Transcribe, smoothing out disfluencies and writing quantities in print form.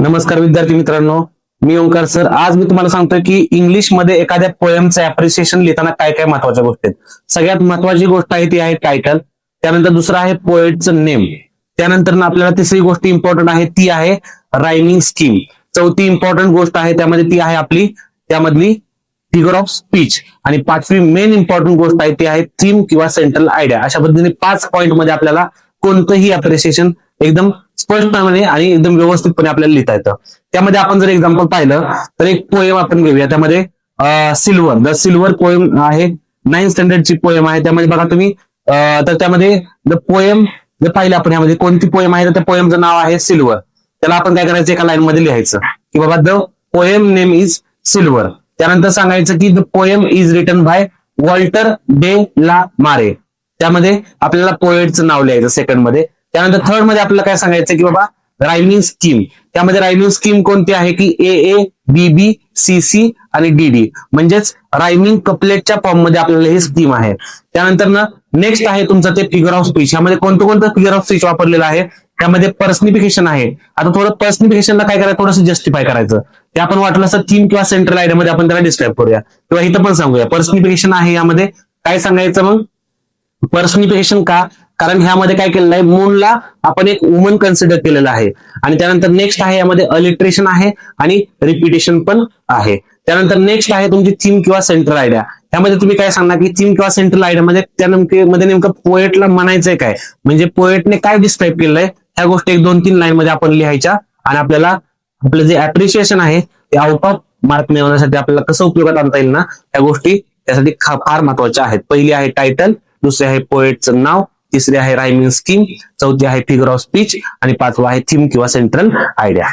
नमस्कार विद्यार्थी मित्रांनो, मी ओंकार सर. आज मी तुम्हाला सांगतोय की इंग्लिश मध्ये एखाद्या पोएमचं अप्रिसिएशन लिहिताना काय काय महत्वाच्या गोष्टी आहेत. सगळ्यात महत्वाची गोष्ट आहे ती आहे टायटल. त्यानंतर दुसरं आहे पोएटचं नेम. त्यानंतर आपल्याला तिसरी गोष्ट इम्पॉर्टंट आहे ती आहे रायमिंग स्कीम. चौथी इम्पॉर्टंट गोष्ट आहे त्यामध्ये ती आहे आपली त्यामधली फिगर ऑफ स्पीच. आणि पाचवी मेन इम्पॉर्टंट गोष्ट आहे ती आहे थीम किंवा सेंट्रल आयडिया. अशा पद्धतीने 5 पॉईंट मध्ये आपल्याला कोणतंही अप्रिसिएशन एकदम स्पष्टपणे आणि एकदम व्यवस्थितपणे आपल्याला लिहिता येतं. त्यामध्ये आपण जर एक्झाम्पल पाहिलं तर एक पोएम आपण घेऊया. त्यामध्ये सिल्वर द सिल्वर पोएम आहे, 9th स्टँडर्डची पोएम आहे. त्यामध्ये बघा तुम्ही तर त्यामध्ये द पोएम जर पाहिलं आपण यामध्ये कोणती पोएम आहे तर त्या पोएमचं नाव आहे सिल्वर. त्याला आपण काय करायचं एका लाईन मध्ये लिहायचं की बाबा the poem name is silver. त्यानंतर सांगायचं की the poem is written by Walter day ला मारे. त्यामध्ये आपल्याला पोएटचं नाव लिहायचं सेकंड मध्ये. त्यानंतर थर्ड मध्ये आपल्याला काय सांगायचं की बाबा रायमिंग स्कीम. त्यामध्ये रायमिंग स्कीम कोणती आहे की A B B C C आणि डी डी, म्हणजेच रायमिंग कपलेटच्या फॉर्म मध्ये आपल्याला ही स्कीम आहे. त्यानंतर ना नेक्स्ट आहे तुमचं ते फिगर ऑफ स्पीच. यामध्ये कोणतं कोणतं फिगर ऑफ स्पीच वापरलेलं आहे. त्यामध्ये पर्सनिफिकेशन आहे. आता थोडं पर्सनिफिकेशनला काय करायचं, थोडंसं जस्टिफाय करायचं. ते आपण वाटलं असं थीम किंवा सेंट्रल आयडिया मध्ये आपण त्याला डिस्क्राईब करूया किंवा इथं पण सांगूया. पर्सनिफिकेशन आहे यामध्ये काय सांगायचं मग पर्सनिफिकेशन का, कारण ह्यामध्ये काय केलेलं आहे मूनला आपण एक वुमन कन्सिडर केलेलं आहे. आणि त्यानंतर नेक्स्ट आहे यामध्ये अलिट्रेशन आहे आणि रिपिटेशन पण आहे. त्यानंतर नेक्स्ट आहे तुमची थीम किंवा सेंट्रल आयडिया. त्यामध्ये तुम्ही काय सांगणार की थीम किंवा सेंट्रल आयडिया मध्ये त्या नेमकं पोएटला म्हणायचंय काय, म्हणजे पोएटने काय डिस्क्राईब केलेलं आहे ह्या गोष्टी 1-2-3 लाईन मध्ये आपण लिहायच्या. आणि आपल्याला आपलं जे अप्रिशिएशन आहे ते आउट ऑफ मार्क मिळवण्यासाठी आपल्याला कसं उपयोगात आणता येईल ना त्या गोष्टी त्यासाठी फार महत्वाच्या आहेत. पहिली आहे टायटल, दुसरी आहे पोएटचं नाव, तिसरी आहे रायमिंग स्कीम, चौथी आहे फिगर ऑफ स्पीच आणि पाचवा आहे थीम किंवा सेंट्रल आयडिया.